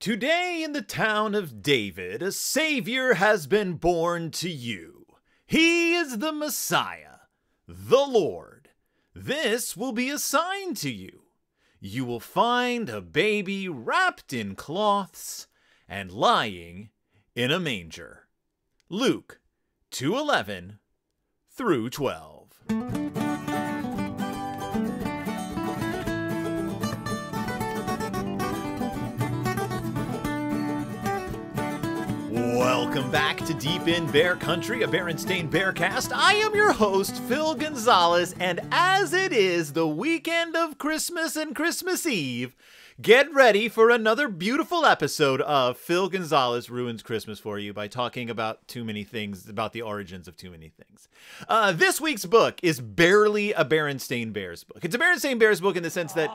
Today in the town of David, a Savior has been born to you. He is the Messiah, the Lord. This will be a sign to you. You will find a baby wrapped in cloths and lying in a manger. Luke 2:11 through 12. Welcome back to Deep in Bear Country, a Berenstain Bearcast. I am your host, Phil Gonzalez, and as it is the weekend of Christmas and Christmas Eve, get ready for another beautiful episode of Phil Gonzalez Ruins Christmas for you by talking about too many things, about the origins of too many things. This week's book is barely a Berenstain Bears book. It's a Berenstain Bears book in the sense that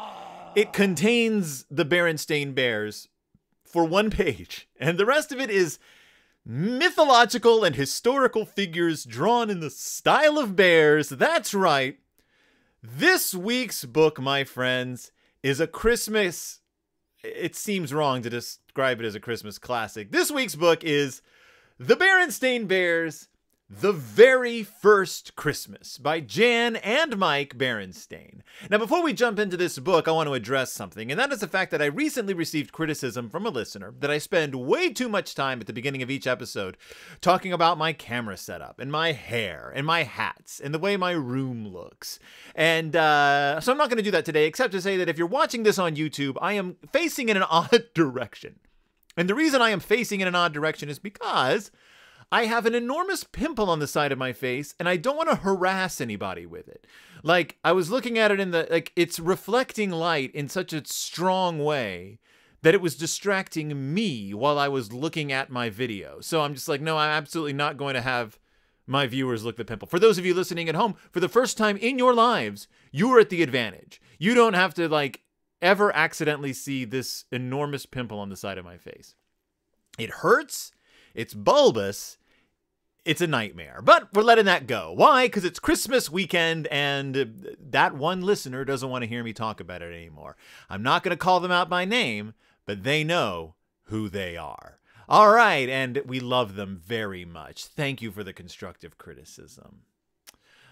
it contains the Berenstain Bears for one page, and the rest of it is mythological and historical figures drawn in the style of bears. That's right. This week's book, my friends, is a Christmas... It seems wrong to describe it as a Christmas classic. This week's book is The Berenstain Bears, The Very First Christmas by Jan and Mike Berenstain. Now, before we jump into this book, I want to address something, and that is the fact that I recently received criticism from a listener that I spend way too much time at the beginning of each episode talking about my camera setup and my hair and my hats and the way my room looks. And so I'm not going to do that today, except to say that if you're watching this on YouTube, I am facing in an odd direction. And the reason I am facing in an odd direction is because I have an enormous pimple on the side of my face, and I don't want to harass anybody with it. Like, I was looking at it in the, it's reflecting light in such a strong way that it was distracting me while I was looking at my video. So I'm just like, no, I'm absolutely not going to have my viewers look at the pimple. For those of you listening at home, for the first time in your lives, you are at the advantage. You don't have to, ever accidentally see this enormous pimple on the side of my face. It hurts. It's bulbous. It's a nightmare. But we're letting that go. Why? Because it's Christmas weekend, and that one listener doesn't want to hear me talk about it anymore. I'm not going to call them out by name, but they know who they are. All right, and we love them very much. Thank you for the constructive criticism.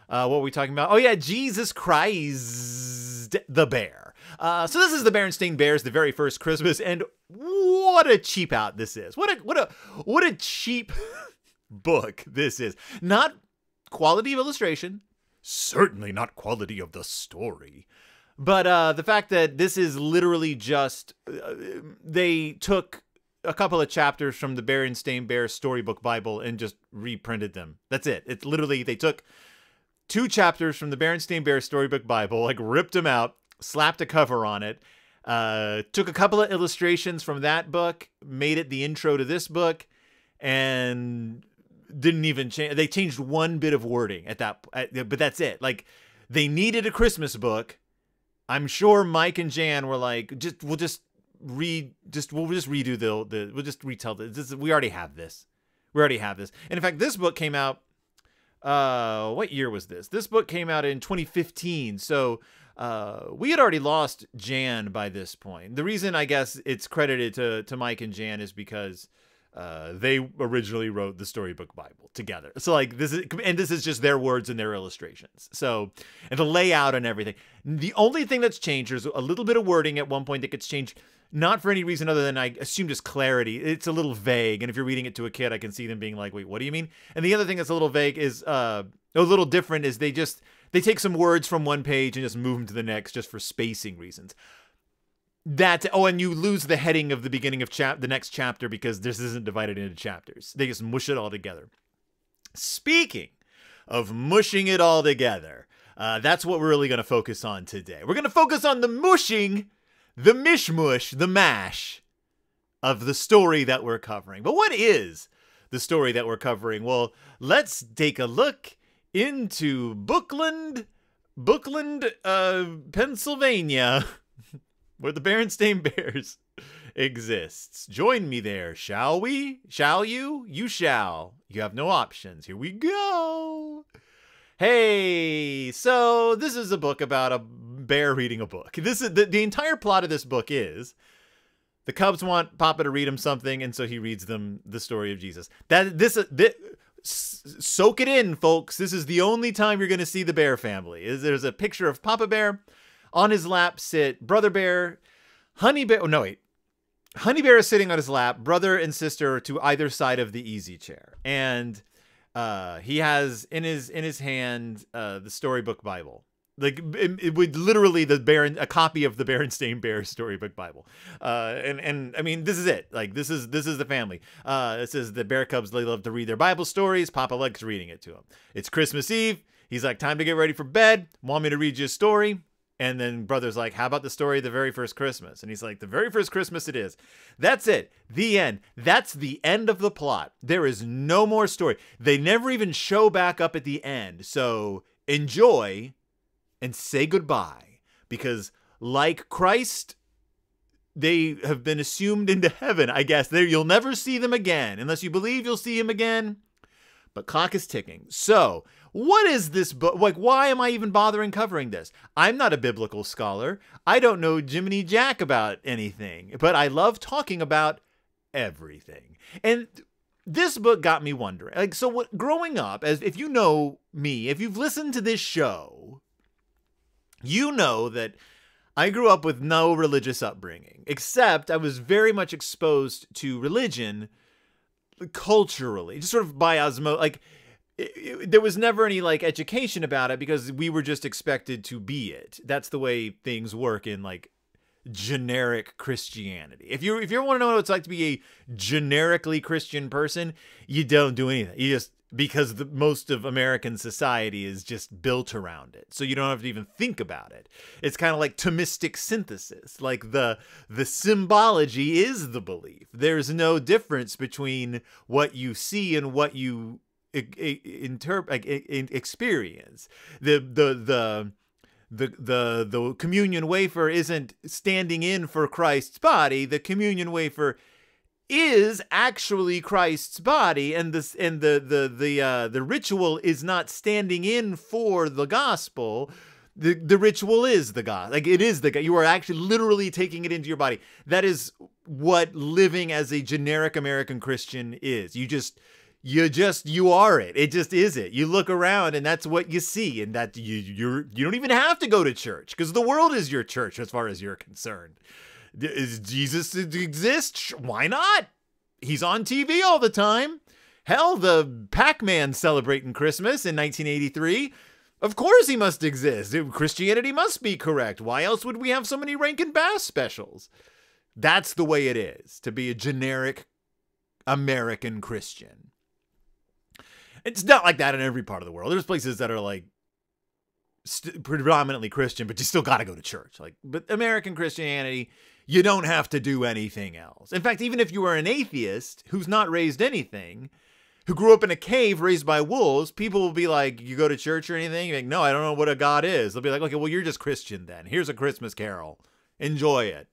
What were we talking about? Oh, yeah, Jesus Christ, the bear. So this is the Berenstain Bears, The Very First Christmas, and what a cheap out this is. What a cheap book this is. Not quality of illustration, certainly not quality of the story, but the fact that this is literally just, they took a couple of chapters from the Berenstain Bears Storybook Bible and just reprinted them. That's it. It's literally, they took 2 chapters from the Berenstain Bears Storybook Bible, ripped them out, slapped a cover on it, took a couple of illustrations from that book, made it the intro to this book, and didn't even change. They changed one bit of wording but that's it. They needed a Christmas book. I'm sure Mike and Jan were like, we'll just retell this. We already have this. And in fact, this book came out, what year was this? This book came out in 2015. So we had already lost Jan by this point. The reason I guess it's credited to Mike and Jan is because they originally wrote the Storybook Bible together. So this is just their words and their illustrations. So, and the layout and everything. The only thing that's changed is a little bit of wording at one point that gets changed, not for any reason other than I assume just clarity. It's a little vague, and if you're reading it to a kid, I can see them being like, wait, what do you mean? And the other thing that's a little vague is, a little different is they take some words from one page and just move them to the next just for spacing reasons. And you lose the heading of the beginning of the next chapter because this isn't divided into chapters. They just mush it all together. Speaking of mushing it all together, that's what we're really going to focus on today. We're going to focus on the mushing, the mishmush, the mash of the story that we're covering. But what is the story that we're covering? Well, let's take a look into Bookland, Pennsylvania, where the Berenstain Bears exists. Join me there, shall we? Shall you? You shall. You have no options. Here we go. Hey, so this is a book about a bear reading a book. This is the entire plot of this book is The Cubs want Papa to read them something, and so he reads them the story of Jesus. Soak it in, folks. This is the only time you're going to see the Bear family. There's a picture of Papa Bear. On his lap sit Brother Bear, Honey Bear. Oh, no, wait. Honey Bear is sitting on his lap. Brother and sister to either side of the easy chair. And he has in his hand the storybook Bible. Like it would literally a copy of the Berenstain Bear storybook Bible. And I mean, this is it. Like this is the family. It says the Bear Cubs, they love to read their Bible stories. Papa likes reading it to them. It's Christmas Eve. He's like, time to get ready for bed. Want me to read you a story? And then Brother's like, how about the story of the very first Christmas? And he's like, the very first Christmas it is. That's it. The end. That's the end of the plot. There is no more story. They never even show back up at the end. So enjoy and say goodbye, because like Christ, they have been assumed into heaven, I guess. You'll never see them again. Unless you believe you'll see him again. But clock is ticking. So what is this book? Like, why am I even bothering covering this? I'm not a biblical scholar. I don't know Jiminy Jack about anything, but I love talking about everything. And this book got me wondering. Like, so what, growing up, as if you know me, if you've listened to this show, you know that I grew up with no religious upbringing, except I was very much exposed to religion culturally, just sort of by osmosis. Like, there was never any like education about it because we were just expected to be it. That's the way things work in like generic Christianity. If you want to know what it's like to be a generically Christian person, you don't do anything. You just, because most of American society is just built around it. So you don't have to even think about it. It's kind of like Thomistic synthesis. Like the symbology is the belief. There's no difference between what you see and what you experience. The communion wafer isn't standing in for Christ's body. The communion wafer is actually Christ's body, and the ritual is not standing in for the gospel. The ritual is the God. Like, it is the God. You are actually literally taking it into your body. That is what living as a generic American Christian is. You are it. It just is it. You look around and that's what you see, and that you don't even have to go to church because the world is your church as far as you're concerned. Is Jesus exist? Why not? He's on TV all the time. Hell, the Pac-Man celebrating Christmas in 1983. Of course he must exist. Christianity must be correct. Why else would we have so many Rankin Bass specials? That's the way it is to be a generic American Christian. It's not like that in every part of the world. There's places that are like predominantly Christian, but you still got to go to church. Like, but American Christianity, you don't have to do anything else. In fact, even if you are an atheist who's not raised anything, who grew up in a cave raised by wolves, people will be like, you go to church or anything? You're like, no, I don't know what a God is. They'll be like, okay, well, you're just Christian then. Here's a Christmas carol. Enjoy it.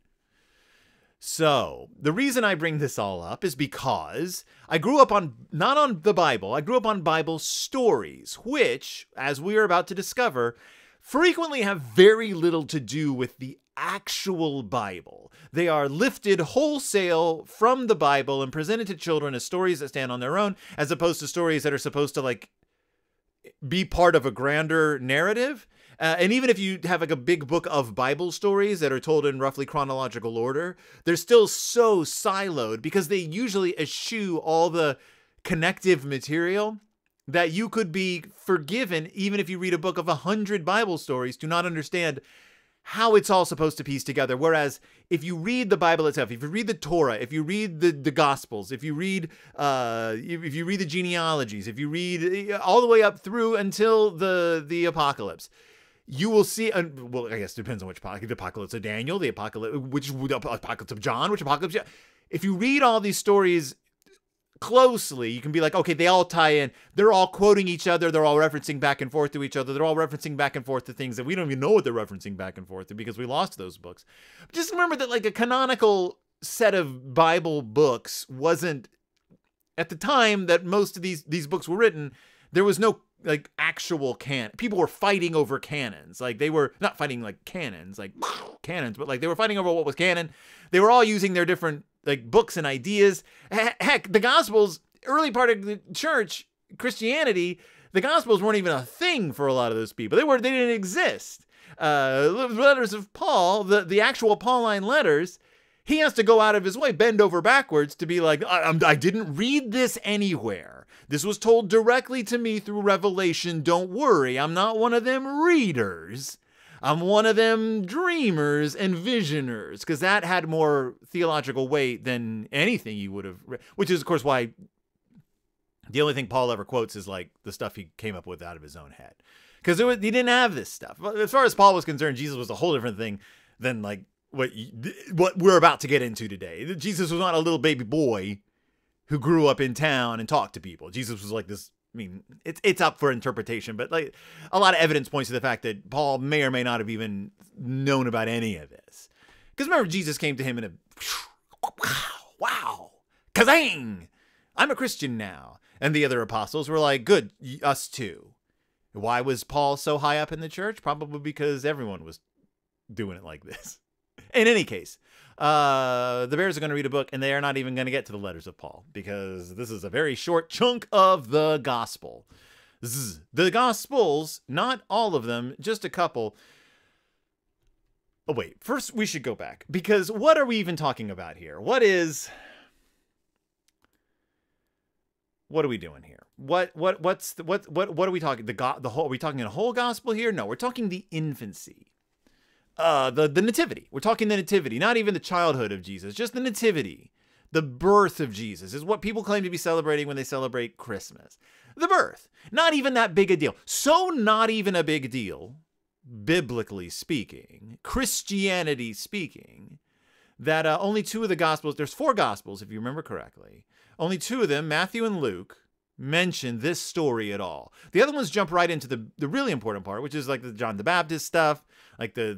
So the reason I bring this all up is because I grew up not on the Bible, I grew up on Bible stories, which, as we are about to discover, frequently have very little to do with the actual Bible. They are lifted wholesale from the Bible and presented to children as stories that stand on their own, as opposed to stories that are supposed to like be part of a grander narrative. And even if you have like a big book of Bible stories that are told in roughly chronological order, they're still so siloed because they usually eschew all the connective material that you could be forgiven even if you read a book of 100 Bible stories to not understand how it's all supposed to piece together. Whereas if you read the Bible itself, if you read the Torah, if you read the Gospels, if you read the genealogies, if you read all the way up through until the Apocalypse, you will see, well, I guess it depends on which apocalypse, the apocalypse of Daniel, the apocalypse of John, which apocalypse. If you read all these stories closely, you can be like, okay, they all tie in. They're all quoting each other. They're all referencing back and forth to each other. They're all referencing back and forth to things that we don't even know what they're referencing back and forth to because we lost those books. But just remember that like a canonical set of Bible books wasn't, at the time that most of these books were written, there was no actual people were fighting over canons. Like they were not fighting like cannons, like cannons, but like they were fighting over what was canon. They were all using their different like books and ideas. Heck, the Gospels, early part of the church, Christianity, the Gospels weren't even a thing for a lot of those people. They didn't exist. Letters of Paul, the actual Pauline letters, he has to go out of his way, bend over backwards to be like, I didn't read this anywhere. This was told directly to me through revelation. Don't worry, I'm not one of them readers. I'm one of them dreamers and visioners, because that had more theological weight than anything you would have read, which is, of course, why the only thing Paul ever quotes is like the stuff he came up with out of his own head. Because he didn't have this stuff. As far as Paul was concerned, Jesus was a whole different thing than like what we're about to get into today. Jesus was not a little baby boy who grew up in town and talked to people. Jesus was like this. I mean, it's up for interpretation, but like a lot of evidence points to the fact that Paul may or may not have even known about any of this. Because remember, Jesus came to him in a wow, kazang! I'm a Christian now. And the other apostles were like, good, us too. Why was Paul so high up in the church? Probably because everyone was doing it like this. In any case, the Bears are going to read a book, and they are not even going to get to the letters of Paul, because this is a very short chunk of the gospel. The Gospels, not all of them, just a couple. Oh, wait. First, we should go back, because what are we even talking about here? What are we doing here? What are we talking? Are we talking a whole gospel here? No, we're talking the infancy. The nativity. We're talking the nativity, not even the childhood of Jesus, just the nativity. The birth of Jesus is what people claim to be celebrating when they celebrate Christmas. The birth. Not even that big a deal. So not even a big deal, biblically speaking, Christianity speaking, that only two of the Gospels, there's 4 Gospels, if you remember correctly, only 2 of them, Matthew and Luke, mention this story at all. The other ones jump right into the really important part, which is like the John the Baptist stuff, like the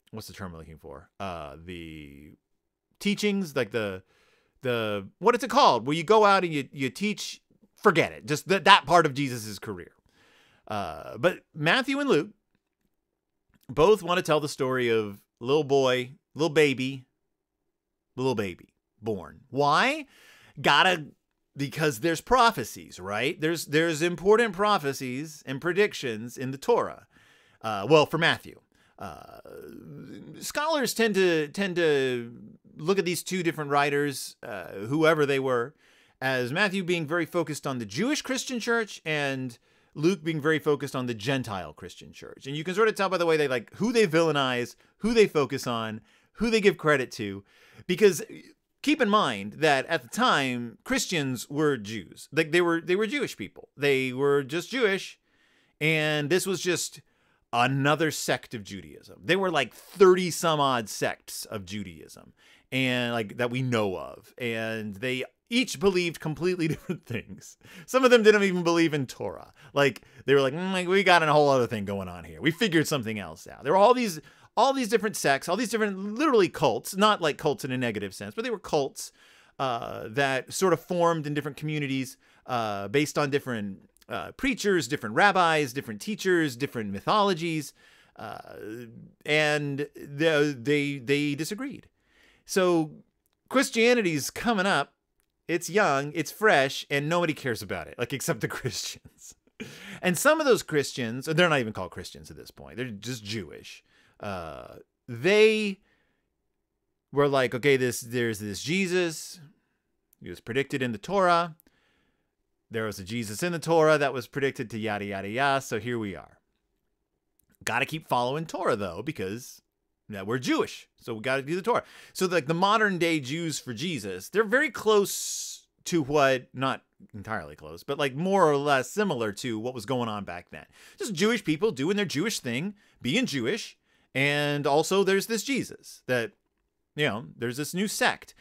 what's the term I'm looking for? The teachings, like the what is it called? Where you go out and you teach, forget it. Just that part of Jesus's career. But Matthew and Luke both want to tell the story of little baby born. Why? Because there's prophecies, right? There's important prophecies and predictions in the Torah. Well, for Matthew, scholars tend to look at these 2 different writers, whoever they were, as Matthew being very focused on the Jewish Christian church and Luke being very focused on the Gentile Christian church. And you can sort of tell by the way they like who they villainize, who they focus on, who they give credit to, because keep in mind that at the time, Christians were Jews. Like they were Jewish people. They were just Jewish, and this was just another sect of Judaism. There were like 30 some odd sects of Judaism, and like that we know of, and they each believed completely different things. Some of them didn't even believe in Torah. Like they were like, we got a whole other thing going on here. We figured something else out. There were all these different sects, all these different literally cults, not like cults in a negative sense, but they were cults that sort of formed in different communities based on different preachers, different rabbis, different teachers, different mythologies, and they disagreed. So Christianity's coming up. It's young, it's fresh, and nobody cares about it, like except the Christians. And some of those Christians, they're not even called Christians at this point. They're just Jewish. They were like, okay, there's this Jesus. He was predicted in the Torah. There was a Jesus in the Torah that was predicted to yada, yada, yada. So here we are. Got to keep following Torah, though, because we're Jewish. So we got to do the Torah. So like the modern day Jews for Jesus, they're very close to what, not entirely close, but like more or less similar to what was going on back then. Just Jewish people doing their Jewish thing, being Jewish. And also there's this Jesus that, there's this new sect.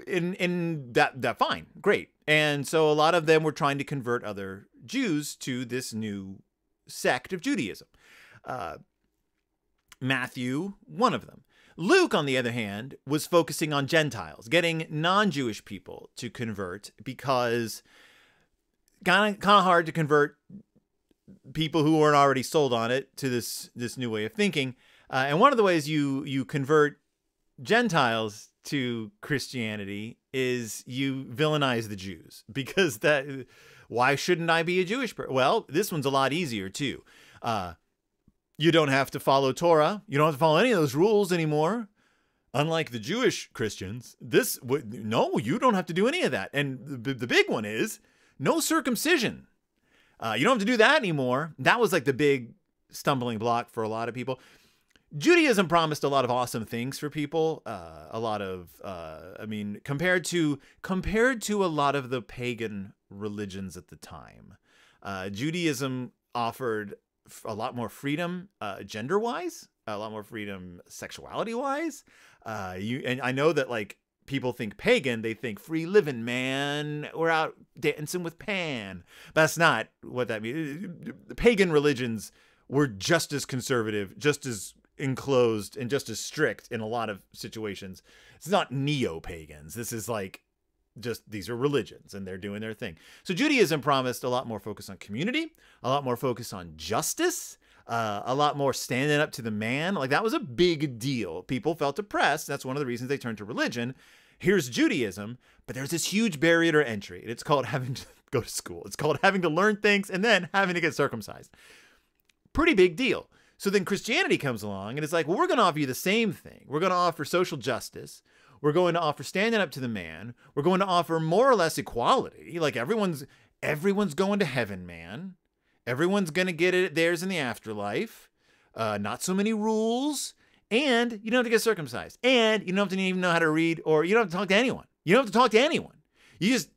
In that fine, great. And so a lot of them were trying to convert other Jews to this new sect of Judaism. Matthew, one of them. Luke, on the other hand, was focusing on Gentiles, getting non-Jewish people to convert, because kind of hard to convert people who weren't already sold on it to this new way of thinking. And one of the ways you convert Gentiles to Christianity is you villainize the Jews, because why shouldn't I be a Jewish person? Well, this one's a lot easier too. You don't have to follow Torah. You don't have to follow any of those rules anymore. Unlike the Jewish Christians, no, you don't have to do any of that. And the big one is no circumcision. You don't have to do that anymore. That was like the big stumbling block for a lot of people. Judaism promised a lot of awesome things for people. Compared to a lot of the pagan religions at the time, Judaism offered a lot more freedom, gender-wise, a lot more freedom sexuality-wise. And I know that like people think pagan, they think free living, man. We're out dancing with Pan. But that's not what that means. The pagan religions were just as conservative, just as enclosed, and just as strict in a lot of situations. It's not neo-pagans. This is like just these are religions and they're doing their thing. So Judaism promised a lot more focus on community, a lot more focus on justice, a lot more standing up to the man. Like that was a big deal. People felt oppressed. That's one of the reasons they turned to religion. Here's Judaism, but there's this huge barrier to entry. It's called having to go to school. It's called having to learn things and then having to get circumcised. Pretty big deal. So then Christianity comes along and it's like, well, we're going to offer you the same thing. We're going to offer social justice. We're going to offer standing up to the man. We're going to offer more or less equality. Like everyone's going to heaven, man. Everyone's going to get it theirs in the afterlife. Not so many rules. And you don't have to get circumcised. And you don't have to even know how to read, or you don't have to talk to anyone. You don't have to talk to anyone. You just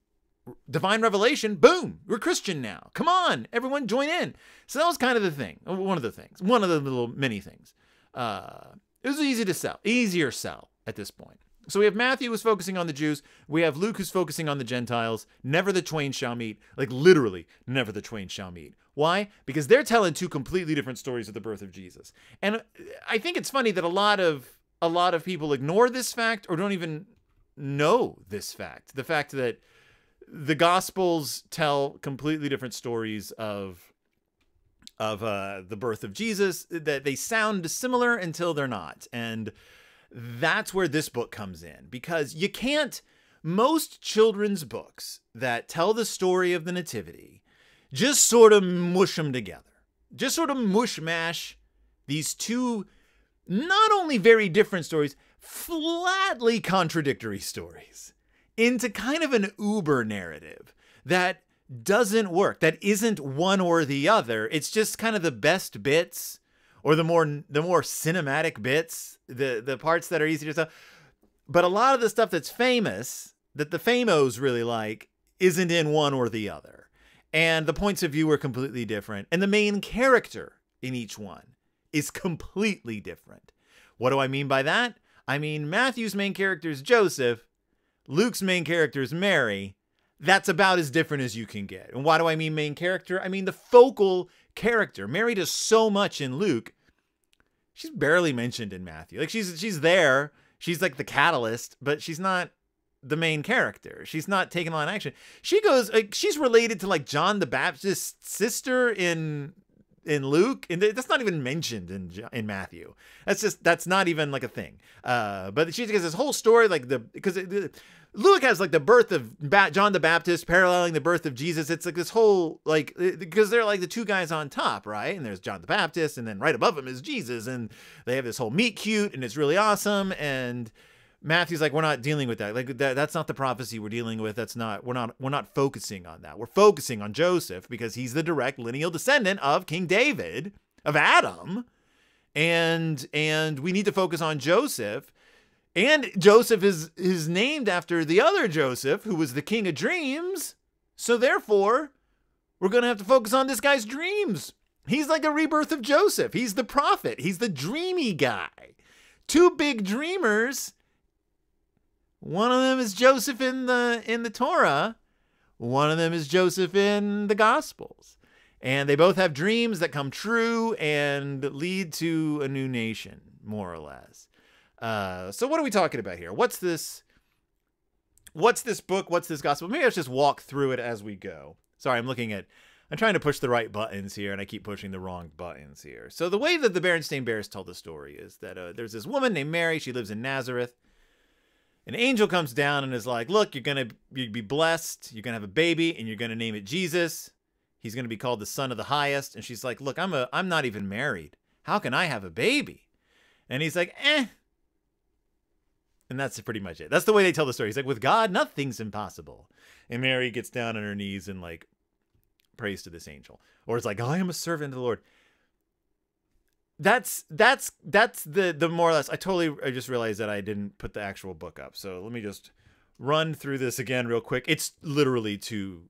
divine revelation, boom, we're Christian now. Come on, everyone join in. So that was kind of the thing. One of the things. One of the little many things. It was easier sell at this point. So we have Matthew who's focusing on the Jews. We have Luke who's focusing on the Gentiles. Never the twain shall meet. Like literally, never the twain shall meet. Why? Because they're telling two completely different stories of the birth of Jesus. And I think it's funny that a lot of people ignore this fact or don't even know this fact. The fact that the Gospels tell completely different stories of the birth of Jesus, that they sound similar until they're not. And that's where this book comes in, because you can't, most children's books that tell the story of the Nativity just sort of mush them together. Just sort of mush mash these two not only very different stories, flatly contradictory stories into kind of an uber narrative that doesn't work, that isn't one or the other. It's just kind of the best bits, or the more cinematic bits, the parts that are easy to tell. But a lot of the stuff that's famous, that the famos really like, isn't in one or the other. And the points of view are completely different. And the main character in each one is completely different. What do I mean by that? I mean, Matthew's main character is Joseph. Luke's main character is Mary. That's about as different as you can get. And why do I mean main character? I mean the focal character. Mary does so much in Luke. She's barely mentioned in Matthew. Like she's there. She's like the catalyst, but she's not the main character. She's not taking on action. She goes, like, she's related to like John the Baptist's sister in Luke, and that's not even mentioned in Matthew. That's not even like a thing. But she has this whole story, like Luke has like the birth of John the Baptist paralleling the birth of Jesus. It's like this whole, like, because they're like the two guys on top, right? And there's John the Baptist, and then right above him is Jesus, and they have this whole meet cute, and it's really awesome. And Matthew's like, we're not dealing with that. Like that's not the prophecy we're dealing with. We're not focusing on that. We're focusing on Joseph because he's the direct lineal descendant of King David, of Adam. And we need to focus on Joseph. And Joseph is named after the other Joseph, who was the king of dreams. So therefore, we're going to have to focus on this guy's dreams. He's like a rebirth of Joseph. He's the prophet. He's the dreamy guy. Two big dreamers. One of them is Joseph in the Torah. One of them is Joseph in the Gospels. And they both have dreams that come true and lead to a new nation, more or less. So what are we talking about here? What's this book? What's this gospel? Maybe let's just walk through it as we go. Sorry, I'm trying to push the right buttons here, and I keep pushing the wrong buttons here. So the way that the Berenstain Bears tell the story is that there's this woman named Mary. She lives in Nazareth. An angel comes down and is like, look, you'll be blessed. You're going to have a baby, and you're going to name it Jesus. He's going to be called the Son of the Highest. And she's like, look, I'm not even married. How can I have a baby? And he's like, eh. And that's pretty much it. That's the way they tell the story. He's like, with God, nothing's impossible. And Mary gets down on her knees and like prays to this angel. Or it's like, oh, I am a servant of the Lord. That's the more or less. I just realized that I didn't put the actual book up. So let me just run through this again real quick. It's literally two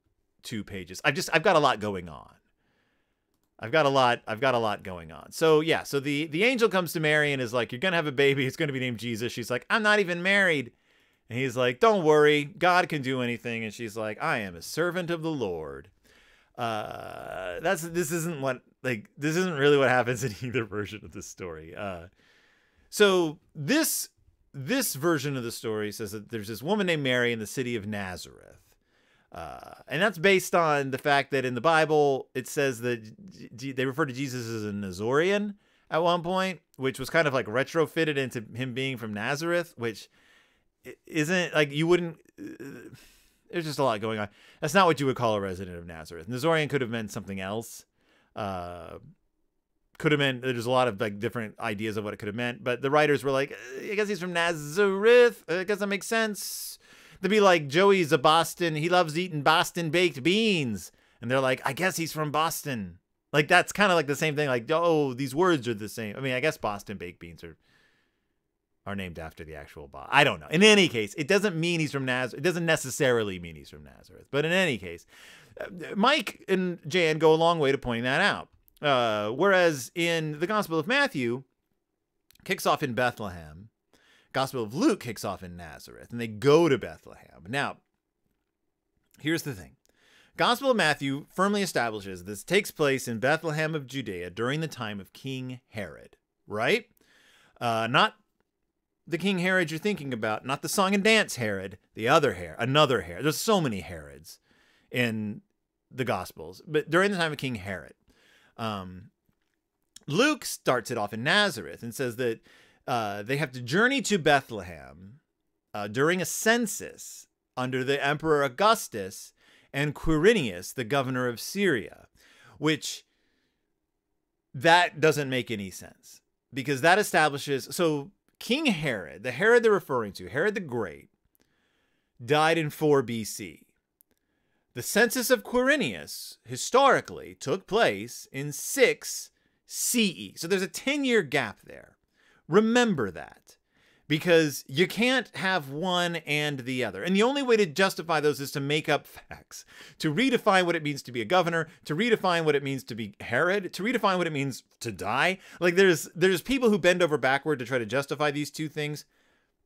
pages. I've got a lot going on. I've got a lot going on. So yeah, so the angel comes to Mary and is like, you're going to have a baby. It's going to be named Jesus. She's like, I'm not even married. And he's like, don't worry. God can do anything. And she's like, I am a servant of the Lord. This isn't really what happens in either version of this story. So this version of the story says that there's this woman named Mary in the city of Nazareth. And that's based on the fact that in the Bible, it says that they refer to Jesus as a Nazorian at one point, which was kind of like retrofitted into him being from Nazareth, which isn't like you wouldn't. There's just a lot going on. That's not what you would call a resident of Nazareth. Nazorian could have meant something else. Could have meant, there's a lot of like different ideas of what it could have meant, but the writers were like, I guess he's from Nazareth. I guess that makes sense. To be like, Joey's a Boston. He loves eating Boston baked beans. And they're like, I guess he's from Boston. Like, that's kind of like the same thing. Like, oh, these words are the same. I mean, I guess Boston baked beans are named after the actual Boston. I don't know. In any case, it doesn't mean he's from Nazareth. It doesn't necessarily mean he's from Nazareth. But in any case, Mike and Jan go a long way to pointing that out. Whereas in the Gospel of Matthew, kicks off in Bethlehem. Gospel of Luke kicks off in Nazareth, and they go to Bethlehem. Now, here's the thing. Gospel of Matthew firmly establishes this takes place in Bethlehem of Judea during the time of King Herod, right? Not the King Herod you're thinking about, not the song and dance Herod, the other Herod, another Herod. There's so many Herods in the Gospels, but during the time of King Herod. Luke starts it off in Nazareth and says that they have to journey to Bethlehem during a census under the Emperor Augustus and Quirinius, the governor of Syria, which that doesn't make any sense because that establishes, so King Herod, the Herod they're referring to, Herod the Great, died in 4 BC. The census of Quirinius historically took place in 6 CE. So there's a 10-year gap there. Remember that, because you can't have one and the other. And the only way to justify those is to make up facts, to redefine what it means to be a governor, to redefine what it means to be Herod, to redefine what it means to die. Like there's people who bend over backward to try to justify these two things.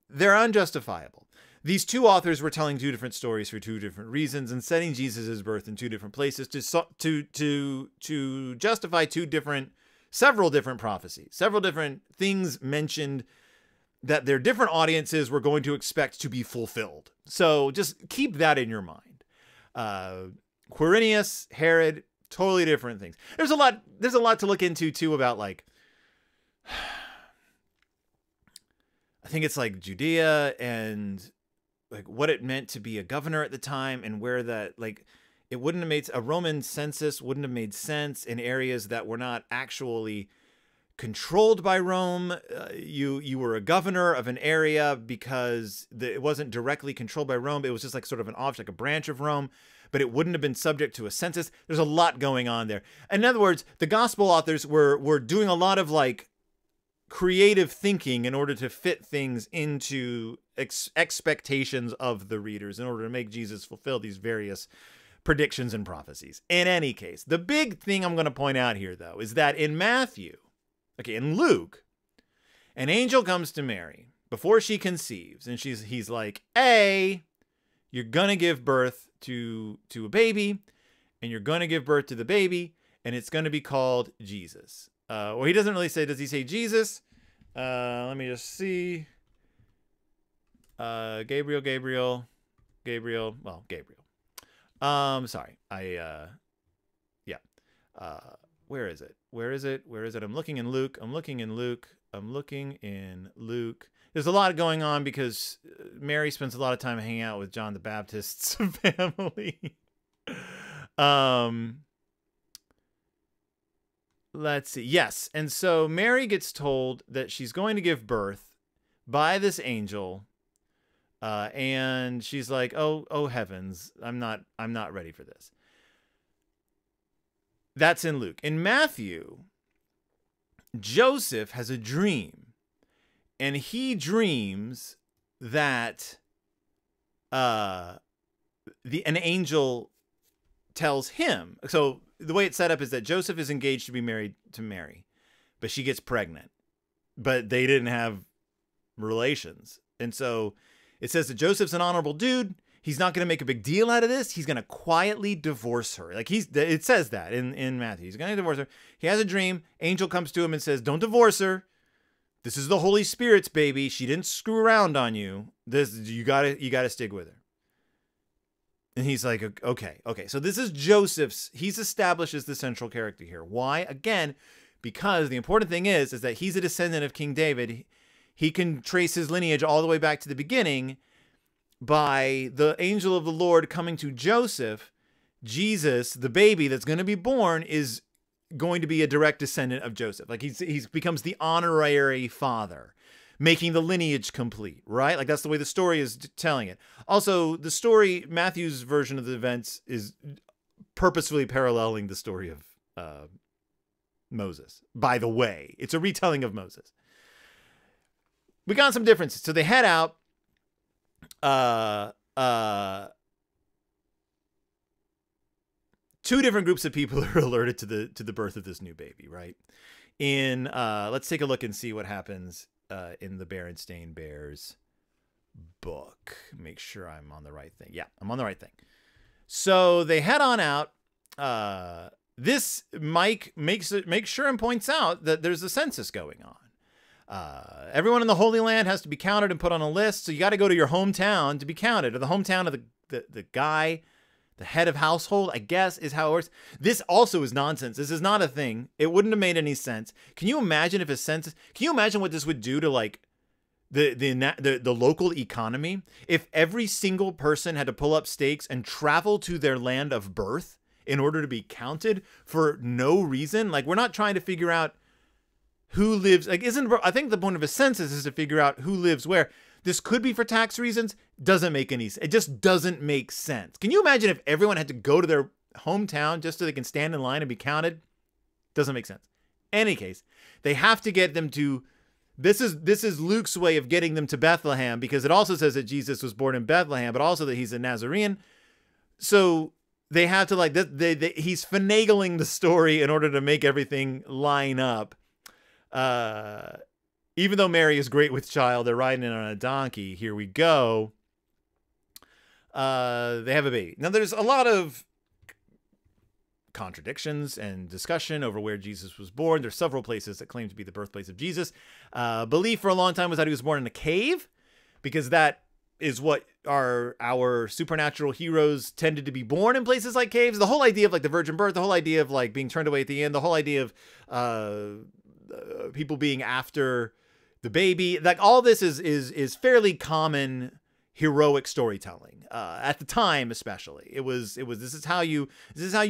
They're unjustifiable. These two authors were telling 2 different stories for 2 different reasons and setting Jesus' birth in 2 different places to justify several different prophecies, several different things mentioned that their different audiences were going to expect to be fulfilled. So just keep that in your mind. Quirinius, Herod, totally different things. There's a lot to look into too about like, I think it's like Judea and like what it meant to be a governor at the time and where that like, it wouldn't have made a Roman census wouldn't have made sense in areas that were not actually controlled by Rome. You were a governor of an area because it wasn't directly controlled by Rome. It was just like sort of an offshoot, like a branch of Rome, but it wouldn't have been subject to a census. There's a lot going on there. In other words, the gospel authors were doing a lot of like creative thinking in order to fit things into expectations of the readers in order to make Jesus fulfill these various predictions and prophecies. In any case, the big thing I'm going to point out here, though, is that in Matthew, in Luke, an angel comes to Mary before she conceives, and he's like, "Hey, you're going to give birth to a baby, and you're going to give birth to the baby, and it's going to be called Jesus." Well, he doesn't really say, does he say Jesus? Let me just see. Gabriel. Well, Gabriel. Sorry. Yeah. Where is it? I'm looking in Luke. There's a lot going on because Mary spends a lot of time hanging out with John the Baptist's family. Let's see. Yes. And so Mary gets told that she's going to give birth by this angel. And she's like, oh heavens, I'm not ready for this. That's in Luke. In Matthew, Joseph has a dream, and he dreams that an angel tells him. So the way it's set up is that Joseph is engaged to be married to Mary, but she gets pregnant, but they didn't have relations. And so it says that Joseph's an honorable dude. He's not going to make a big deal out of this. He's going to quietly divorce her. Like it says that in Matthew. He's going to divorce her. He has a dream. Angel comes to him and says, "Don't divorce her. This is the Holy Spirit's baby. She didn't screw around on you. You gotta stick with her." And he's like, okay. So this is Joseph's. He's established as the central character here. Why? Again, because the important thing is that he's a descendant of King David. He can trace his lineage all the way back to the beginning by the angel of the Lord coming to Joseph. Jesus, the baby that's going to be born, is going to be a direct descendant of Joseph. Like he becomes the honorary father, making the lineage complete, right? Like that's the way the story is telling it. Also, the story, Matthew's version of the events, is purposefully paralleling the story of Moses. By the way, it's a retelling of Moses. We got some differences. So they head out. Two different groups of people are alerted to the birth of this new baby, right? Let's take a look and see what happens in the Berenstain Bears book. Make sure I'm on the right thing. Yeah, I'm on the right thing. So they head on out. This Mike makes sure and points out that there's a census going on. Everyone in the Holy Land has to be counted and put on a list. So you got to go to your hometown to be counted, or the hometown of the guy, the head of household, I guess, is how it works. This also is nonsense. This is not a thing. It wouldn't have made any sense. Can you imagine if a census? Can you imagine what this would do to like the local economy if every single person had to pull up stakes and travel to their land of birth in order to be counted for no reason? Like, we're not trying to figure out who lives, like, I think the point of a census is to figure out who lives where. This could be for tax reasons. Doesn't make any sense. It just doesn't make sense. Can you imagine if everyone had to go to their hometown just so they can stand in line and be counted? Doesn't make sense. Any case, they have to get them to, this is Luke's way of getting them to Bethlehem, because it also says that Jesus was born in Bethlehem, but also that he's a Nazarene. So they have to, like, he's finagling the story in order to make everything line up. Even though Mary is great with child, they're riding in on a donkey. Here we go. They have a baby. Now, there's a lot of contradictions and discussion over where Jesus was born. There's several places that claim to be the birthplace of Jesus. Belief for a long time was that he was born in a cave, because that is what our supernatural heroes tended to be born in, places like caves. The whole idea of like the virgin birth, the whole idea of like being turned away at the end, the whole idea of people being after the baby, like all this is fairly common heroic storytelling at the time. Especially this is how you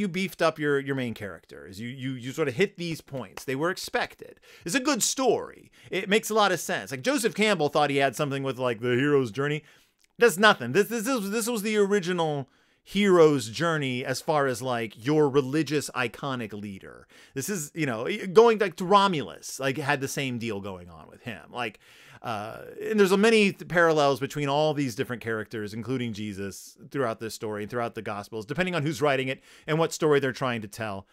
beefed up your main characters. You sort of hit these points. They were expected. It's a good story. It makes a lot of sense. Like Joseph Campbell thought he had something with like the hero's journey. That's nothing. This was the original hero's journey as far as like your religious iconic leader. This is, going like to Romulus, like had the same deal going on with him. Like, and there's many parallels between all these different characters, including Jesus, throughout this story and throughout the Gospels, depending on who's writing it and what story they're trying to tell.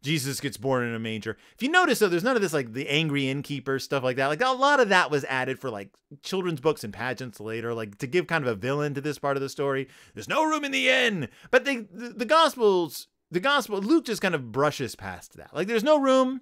Jesus gets born in a manger. If you notice, though, there's none of this like the angry innkeeper stuff like that. Like a lot of that was added for like children's books and pageants later, like to give kind of a villain to this part of the story. There's no room in the inn. But the gospel, Luke just kind of brushes past that. Like there's no room.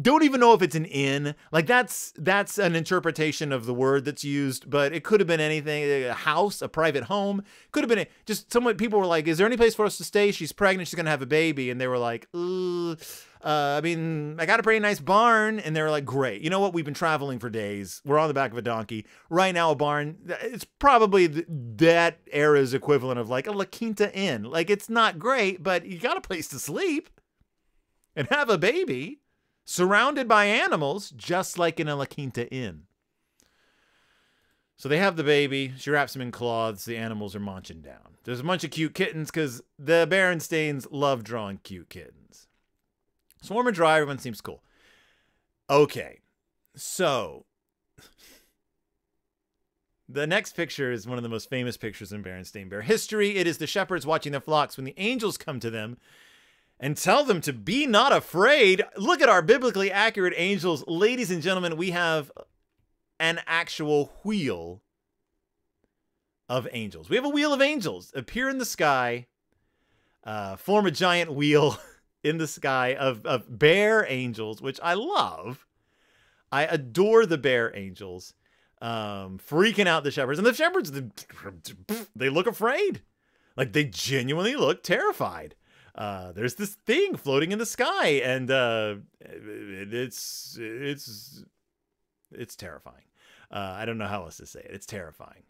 don't even know if it's an inn. Like that's an interpretation of the word that's used, but it could have been anything. A house, a private home. Could have been just someone. People were like, is there any place for us to stay? She's pregnant. She's going to have a baby. And they were like, I mean, I got a pretty nice barn. And they were like, great. You know what? We've been traveling for days. We're on the back of a donkey. Right now, a barn, it's probably that era's equivalent of like a La Quinta Inn. Like, it's not great, but you got a place to sleep and have a baby surrounded by animals, just like in a La Quinta Inn. So they have the baby. She wraps him in cloths. The animals are munching down. There's a bunch of cute kittens because the Berenstains love drawing cute kittens. It's warm and dry. Everyone seems cool. Okay. So the next picture is one of the most famous pictures in Berenstain Bear history. It is the shepherds watching their flocks when the angels come to them and tell them to be not afraid. Look at our biblically accurate angels. Ladies and gentlemen, we have an actual wheel of angels. We have a wheel of angels appear in the sky, form a giant wheel in the sky of bear angels, which I love. I adore the bear angels, freaking out the shepherds. And the shepherds, they look afraid. Like, they genuinely look terrified. There's this thing floating in the sky, and it's terrifying. I don't know how else to say it. It's terrifying.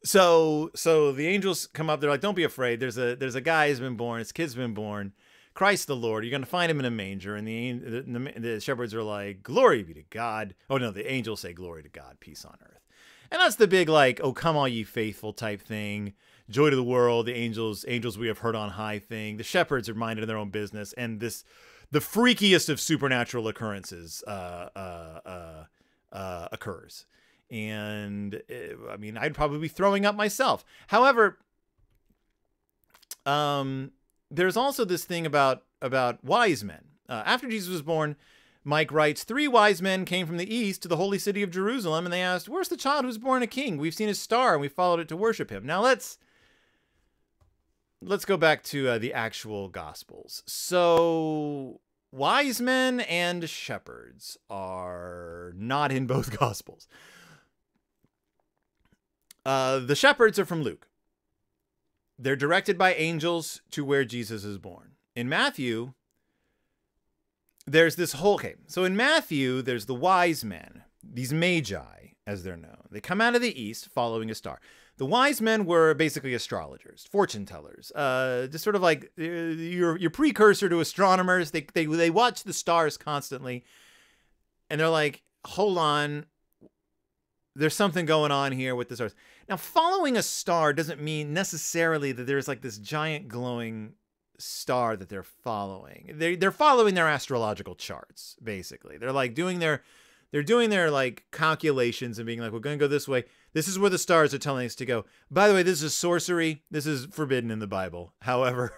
So the angels come up. They're like, "Don't be afraid. There's a guy who's been born. His kid's been born. Christ the Lord. You're gonna find him in a manger." And the shepherds are like, "Glory be to God." Oh no, the angels say, "Glory to God, peace on earth." And that's the big like, "Oh come all ye faithful" type thing. Joy to the world. The angels we have heard on high thing. The shepherds are minded in their own business, and the freakiest of supernatural occurrences occurs. And I mean, I'd probably be throwing up myself. However, there's also this thing about wise men. After Jesus was born, Mike writes, 3 wise men came from the east to the holy city of Jerusalem, and they asked, "Where's the child who's born a king? We've seen his star, and we followed it to worship him." Now let's go back to the actual Gospels. So wise men and shepherds are not in both Gospels. The shepherds are from Luke. They're directed by angels to where Jesus is born. In Matthew, there's this whole... Okay, so in Matthew, there's the wise men, these magi, as they're known. They come out of the east following a star. The wise men were basically astrologers, fortune tellers, just sort of like your precursor to astronomers. They watch the stars constantly, and they're like, hold on, there's something going on here with the stars. Now, following a star doesn't mean necessarily that there's like this giant glowing star that they're following. They're following their astrological charts, basically. They're like doing their like calculations and being like, we're going to go this way. This is where the stars are telling us to go. By the way, this is sorcery. This is forbidden in the Bible. However,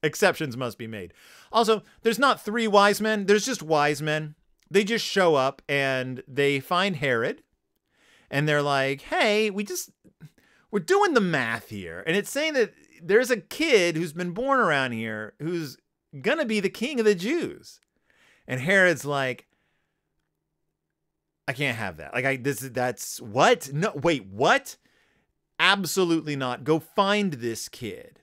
exceptions must be made. Also, there's not 3 wise men. There's just wise men. They just show up and they find Herod. And they're like, hey, we're doing the math here. And it's saying that there's a kid who's been born around here who's going to be the king of the Jews. And Herod's like, I can't have that. Like, that's what? No, wait, what? Absolutely not. Go find this kid.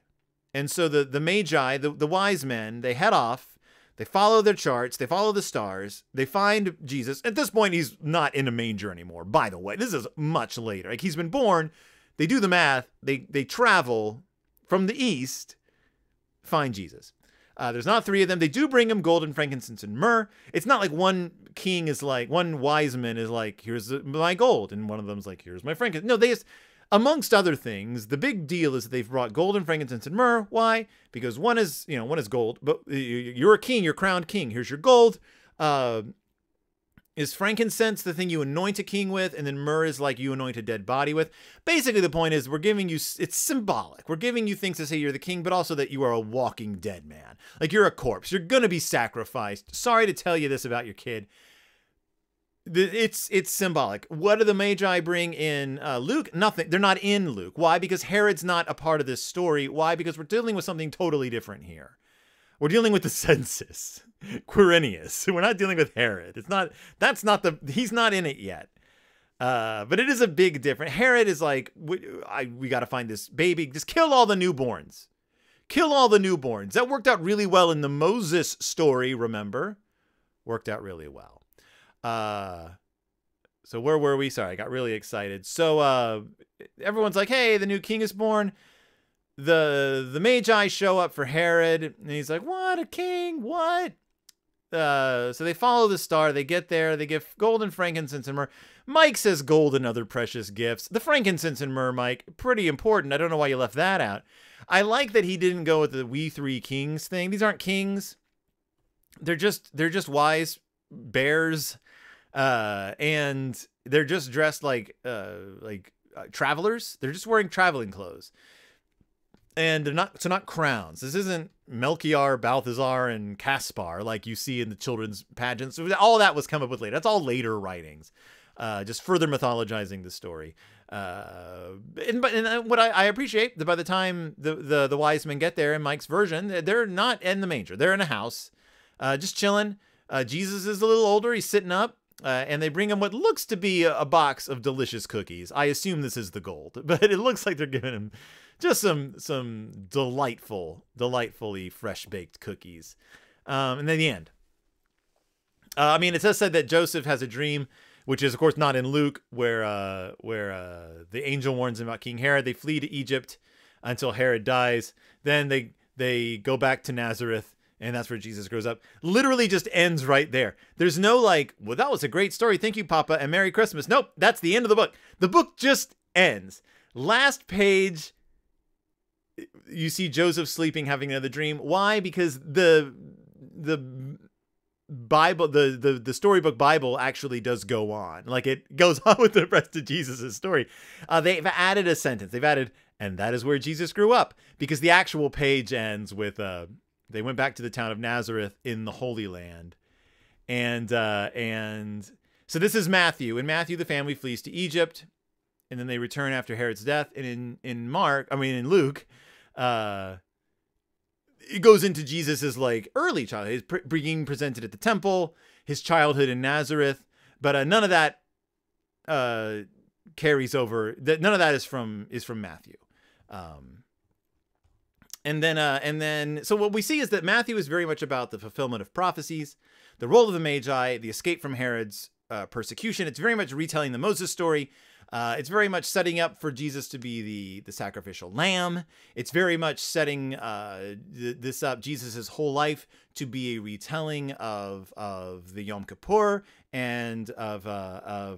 And so the magi, the wise men, they head off. They follow their charts. They follow the stars. They find Jesus. At this point, he's not in a manger anymore, by the way. This is much later. Like, he's been born. They do the math. They travel from the east, find Jesus. There's not 3 of them. They do bring him gold and frankincense and myrrh. It's not like one wise man is like, here's my gold. And one of them's like, here's my frankincense. No, they just, amongst other things, the big deal is that they've brought gold and frankincense and myrrh. Why? Because one is gold, but you're a king, you're crowned king. Here's your gold. Is frankincense the thing you anoint a king with, and then myrrh is like you anoint a dead body with? Basically, the point is we're giving you, it's symbolic. We're giving you things to say you're the king, but also that you are a walking dead man. Like, you're a corpse. You're going to be sacrificed. Sorry to tell you this about your kid. It's symbolic. What do the Magi bring in Luke? Nothing. They're not in Luke. Why? Because Herod's not a part of this story. Why? Because we're dealing with something totally different here. We're dealing with the census. Quirinius. We're not dealing with Herod. He's not in it yet. But it is a big difference. Herod is like, we got to find this baby. Just kill all the newborns. Kill all the newborns. That worked out really well in the Moses story, remember? Worked out really well. So where were we? Sorry, I got really excited. So everyone's like, hey, the new king is born. The Magi show up for Herod. And he's like, what? A king? What? So they follow the star. They get there. They give gold and frankincense and myrrh. Mike says gold and other precious gifts. The frankincense and myrrh, Mike, pretty important. I don't know why you left that out. I like that he didn't go with the we three kings thing. These aren't kings. They're just wise bears, and they're just dressed like travelers. They're just wearing traveling clothes, and they're not crowns. This isn't Melchior, Balthazar, and Caspar like you see in the children's pageants. All that was come up with later. That's all later writings, just further mythologizing the story. And what I appreciate that by the time the wise men get there in Mike's version, they're not in the manger. They're in a house, just chilling. Jesus is a little older. He's sitting up, and they bring him what looks to be a box of delicious cookies. I assume this is the gold, but it looks like they're giving him just some delightfully fresh baked cookies. And then the end. I mean, it says said that Joseph has a dream, which is, of course, not in Luke, where the angel warns him about King Herod. They flee to Egypt until Herod dies. Then they go back to Nazareth, and that's where Jesus grows up. Literally just ends right there. There's no like, well, that was a great story. Thank you, Papa, and Merry Christmas. Nope, that's the end of the book. The book just ends. Last page, you see Joseph sleeping, having another dream. Why? Because the Bible, the storybook Bible actually does go on. Like, it goes on with the rest of Jesus' story. They've added a sentence. They've added, and that is where Jesus grew up, because the actual page ends with, they went back to the town of Nazareth in the Holy Land. And so this is Matthew. In Matthew, the family flees to Egypt, and then they return after Herod's death. And in Luke, it goes into Jesus's like early childhood, his being presented at the temple, his childhood in Nazareth, but none of that carries over. None of that is from Matthew. And then, so what we see is that Matthew is very much about the fulfillment of prophecies, the role of the Magi, the escape from Herod's persecution. It's very much retelling the Moses story. It's very much setting up for Jesus to be the sacrificial lamb. It's very much setting this up, Jesus's whole life, to be a retelling of the Yom Kippur and of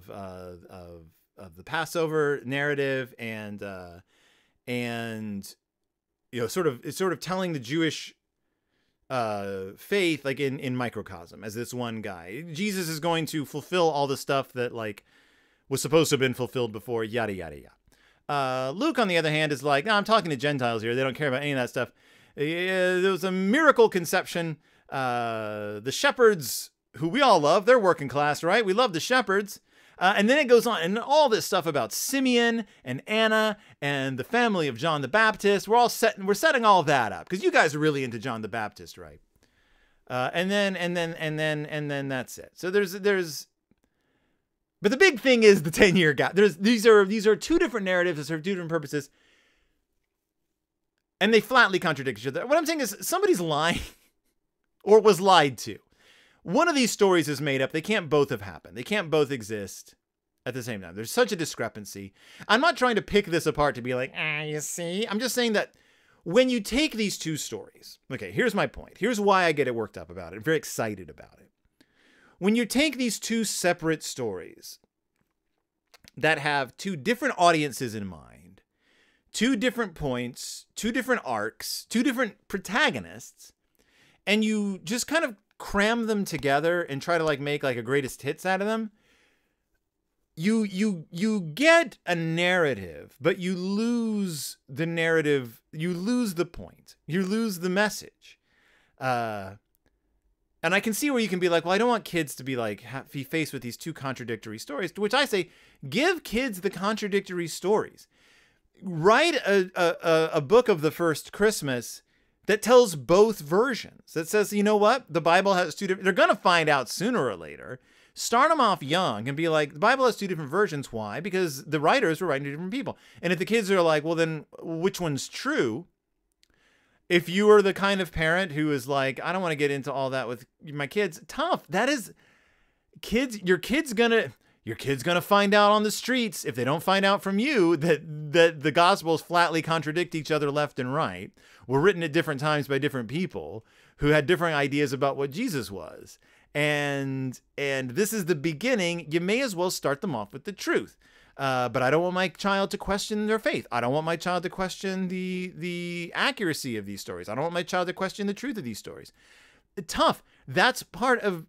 the Passover narrative, and you know, it's sort of telling the Jewish faith like in microcosm as this one guy. Jesus is going to fulfill all the stuff that like was supposed to have been fulfilled before, yada, yada, yada. Luke, on the other hand, is like, no, I'm talking to Gentiles here. They don't care about any of that stuff. There was a miracle conception. The shepherds, who we all love, they're working class, right? We love the shepherds. And then it goes on, and all this stuff about Simeon and Anna and the family of John the Baptist. We're setting all that up because you guys are really into John the Baptist, right? And then that's it. So but the big thing is the 10-year gap. These are two different narratives that serve two different purposes, and they flatly contradict each other. What I'm saying is somebody's lying or was lied to. One of these stories is made up. They can't both have happened. They can't both exist at the same time. There's such a discrepancy. I'm not trying to pick this apart to be like, you see? I'm just saying that when you take these two stories, okay, here's my point. Here's why I get it worked up about it. I'm very excited about it. When you take these two separate stories that have two different audiences in mind, two different points, two different arcs, two different protagonists, and you just kind of cram them together and try to like make like a greatest hits out of them, you get a narrative, but you lose the narrative, you lose the point, you lose the message. And I can see where you can be like, well, I don't want kids to be like be faced with these two contradictory stories, to which I say, give kids the contradictory stories. Write a book of the first Christmas that tells both versions, that says, you know what? The Bible has two different, they're going to find out sooner or later. Start them off young and be like, the Bible has two different versions. Why? Because the writers were writing to different people. And if the kids are like, well, then which one's true? If you are the kind of parent who is like, I don't want to get into all that with my kids, tough. That is, kids, your kid's gonna find out on the streets, if they don't find out from you, that the Gospels flatly contradict each other left and right, were written at different times by different people who had different ideas about what Jesus was. And this is the beginning. You may as well start them off with the truth. But I don't want my child to question their faith. I don't want my child to question the accuracy of these stories. I don't want my child to question the truth of these stories. Tough. That's part of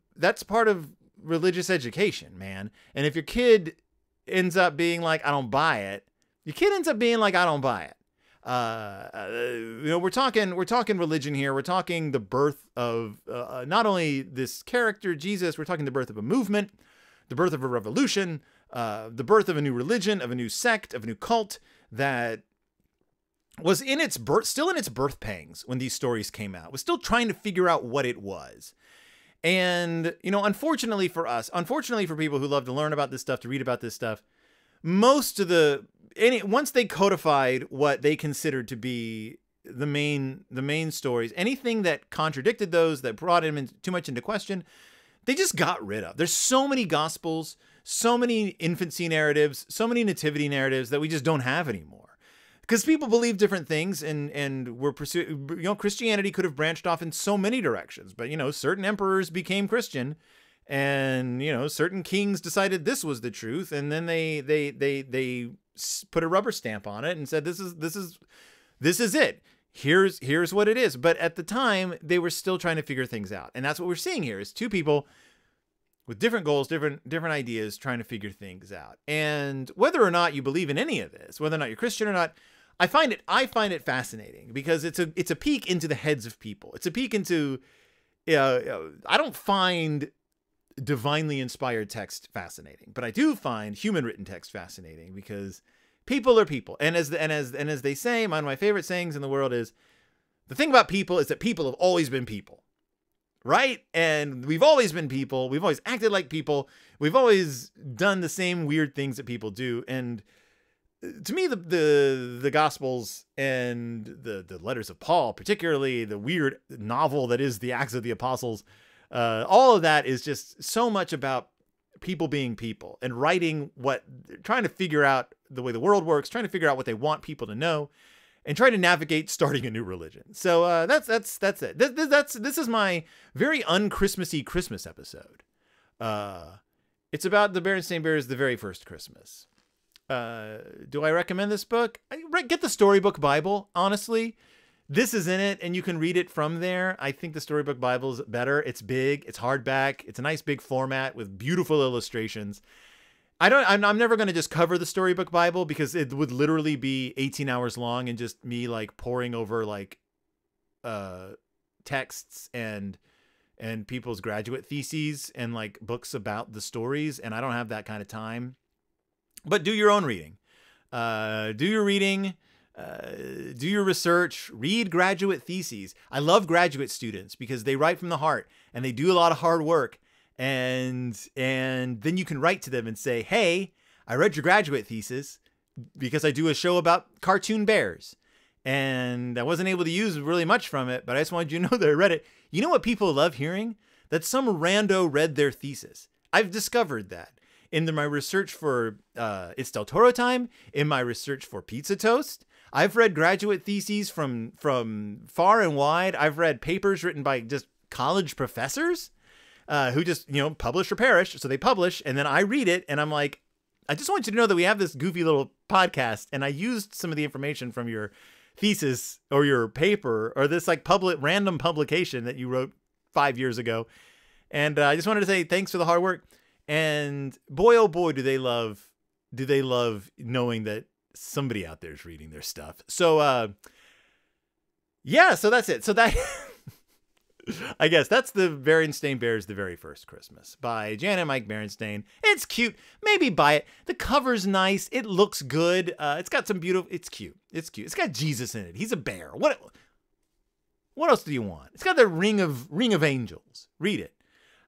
religious education, man. And if your kid ends up being like, I don't buy it, your kid ends up being like, I don't buy it. We're talking religion here. We're talking the birth of not only this character, Jesus, we're talking the birth of a movement, the birth of a revolution, the birth of a new religion, of a new sect, of a new cult that was in its birth, still in its birth pangs when these stories came out, was still trying to figure out what it was. And, unfortunately for us, unfortunately for people who love to learn about this stuff, to read about this stuff, once they codified what they considered to be the main stories, anything that contradicted those, that brought him too much into question, they just got rid of. There's so many gospels, so many infancy narratives, so many nativity narratives that we just don't have anymore. Because people believe different things, and were pursuing, Christianity could have branched off in so many directions, but, certain emperors became Christian, and, certain kings decided this was the truth, and then they put a rubber stamp on it and said, this is it. Here's what it is. But at the time, they were still trying to figure things out. And that's what we're seeing here, is two people with different goals, different ideas, trying to figure things out. And whether or not you believe in any of this, whether or not you're Christian or not, I find it fascinating, because it's a peek into the heads of people. It's a peek into, I don't find divinely inspired text fascinating, but I do find human written text fascinating, because people are people. And as they say, one of my favorite sayings in the world is, the thing about people is that people have always been people, right? And we've always been people. We've always acted like people. We've always done the same weird things that people do. And to me, the Gospels and the letters of Paul, particularly the weird novel that is the Acts of the Apostles, all of that is just so much about people being people and trying to figure out the way the world works, trying to figure out what they want people to know, and trying to navigate starting a new religion. So that's it. This is my very un-Christmassy Christmas episode. It's about the Berenstain Bears' The Very First Christmas. Do I recommend this book? Get the Storybook Bible, honestly. This is in it, and you can read it from there. I think the Storybook Bible is better. It's big. It's hardback. It's a nice big format with beautiful illustrations. I'm never going to just cover the Storybook Bible, because it would literally be 18 hours long and just me like poring over like texts and people's graduate theses and like books about the stories, and I don't have that kind of time. But do your own reading. Do your reading. Do your research, read graduate theses. I love graduate students because they write from the heart and they do a lot of hard work. And then you can write to them and say, hey, I read your graduate thesis because I do a show about cartoon bears. And I wasn't able to use really much from it, but I just wanted you to know that I read it. You know what people love hearing? That some rando read their thesis. I've discovered that. In my research for It's Del Toro Time, in my research for Pizza Toast, I've read graduate theses from far and wide. I've read papers written by just college professors who just, publish or perish. So they publish, and then I read it, and I'm like, I just want you to know that we have this goofy little podcast, and I used some of the information from your thesis or your paper or this like random publication that you wrote 5 years ago. And I just wanted to say thanks for the hard work. And boy, oh boy, do they love knowing that somebody out there is reading their stuff. So, yeah, so that's it. So that, I guess that's the Berenstain Bears, The Very First Christmas by Jan and Mike Berenstain. It's cute. Maybe buy it. The cover's nice. It looks good. It's got some beautiful, it's cute. It's cute. It's got Jesus in it. He's a bear. What What else do you want? It's got the ring of angels. Read it.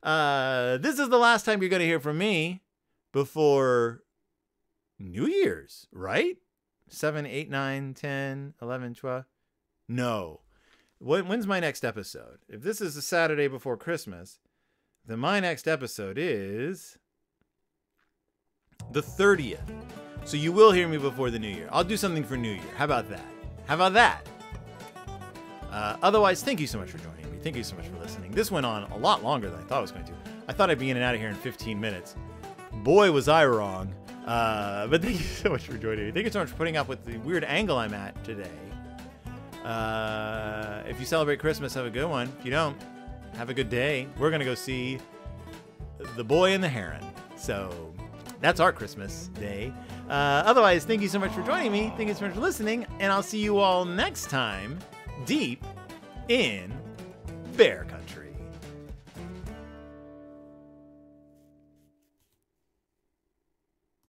This is the last time you're going to hear from me before New Year's, right? 7, 8, 9, 10, 11, 12. No. When's my next episode? If this is a Saturday before Christmas, then my next episode is the 30th. So you will hear me before the New Year. I'll do something for New Year. How about that? How about that? Otherwise, thank you so much for joining me. Thank you so much for listening. This went on a lot longer than I thought it was going to. I thought I'd be in and out of here in 15 minutes. Boy, was I wrong. But thank you so much for joining me. Thank you so much for putting up with the weird angle I'm at today. If you celebrate Christmas, have a good one. If you don't, have a good day. We're going to go see The Boy and the Heron. So that's our Christmas day. Otherwise, thank you so much for joining me. Thank you so much for listening. And I'll see you all next time deep in Bear Country.